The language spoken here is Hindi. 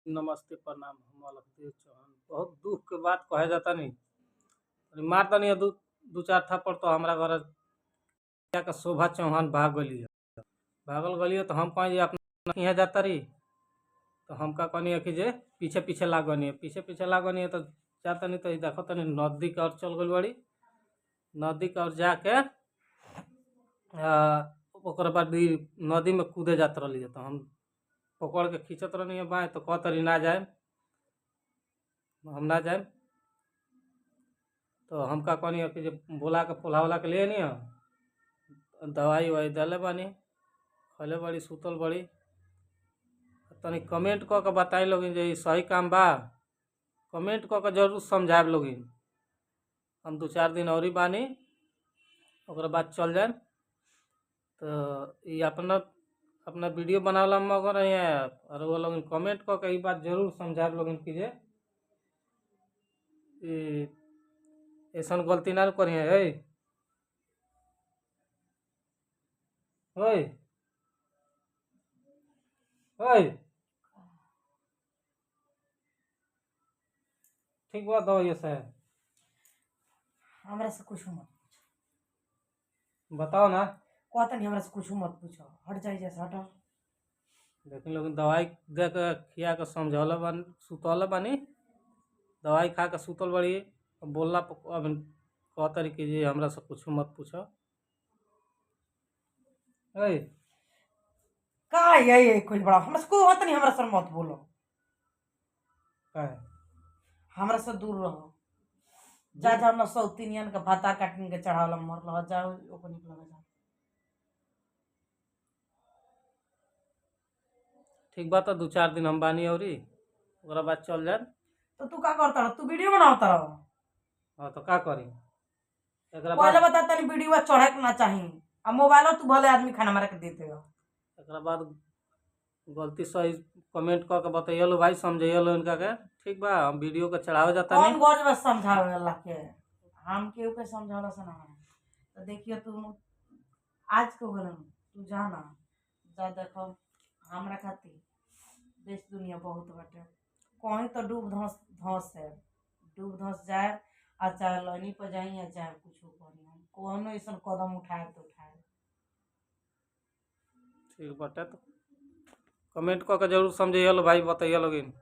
नमस्ते प्रणाम। हम अलखदेव चौहान। बहुत दुख के बात कहे जाता नहीं। मार तनी दू दू चार थप्पड़ तो हमारा घर का शोभा चौहान भाग गली है। भागल गली है तो हम कहीं जे अपना यहाँ जाता रही तो हमका कहनी है कि जे पीछे पीछे लागनी है, पीछे पीछे लागनी है तो जाता नहीं तो देखो तनी नदी के और चल गई बड़ी। नदी के और जाके ओकर बाद नदी में कूदे जात रही है तो हम पकड़ के खींचत रही है बाएँ तो कह तरी ना जाए, हम ना जाए तो हमका कहनी है कि जे बोला के पोला वाला के ले नहीं है। दवाई ववाई दिले बानी, खले बड़ी सुतल बड़ी। तनी कमेंट क के बताई लोगिन जे सही काम बा। कमेंट क के जरूर समझाए लोगिन। हम 2-4 दिन और ही बानी, ओकरा बाद चल जाए तो ये अपना अपना वीडियो बनावला मगर है और वो लोग कमेंट क के बात जरूर समझाए लोगिन कि जे ऐसा गलती ना करिए। ओए ओए ठीक बात हो ये से हमरा से कुछ मत बताओ ना। कहता नहीं हमरा से कुछ मत पूछो, हट जाइए जैसे हटो। लेकिन लोग दवाई दे के खिया के समझौले बानी, सुतौले बानी, दवाई खा के सुतल बड़ी। बोलला अब कहतरी कि जे हमरा से कुछ मत पूछो। ओए का ये कुछ बड़ा हमरा से कोई होता नहीं, हमरा से मत बोलो, काहे हमरा से दूर रहो। जा जा न सौतीनियन के भाता काटन के चढ़ावला मर रह जाओ ओको निकल जा। ठीक बात है 2-4 दिन हम बानी औरी ओकरा बाद चल जाए। तो तू का करता रह? तू वीडियो बनावता रह। हाँ तो का करी एकरा पहले बाद? बता तनी वीडियो चढ़े के ना चाही आ मोबाइल तू भले आदमी खाना मारे के देते हो। एकरा बाद गलती सही कमेंट क के बताइए लो भाई, समझाइए लो इनका के। ठीक बा, हम वीडियो के चढ़ावे जाता कौन नहीं। गज बस समझावे वाला के हम केहू के समझावला से ना है। तो देखियो तू आज के होलन तू जाना जा देखो हमरा खातिर देश दुनिया बहुत बाटे। कहीं तो डूब धंस धंस है, डूब धंस जाए आ चाहे लनी पर जाई या चाहे कुछ करी, हम कोनो ऐसा कदम उठाए तो उठाए। ठीक बाटे तो कमेंट क के जरूर समझाइए लो भाई, बताइए लोगिन।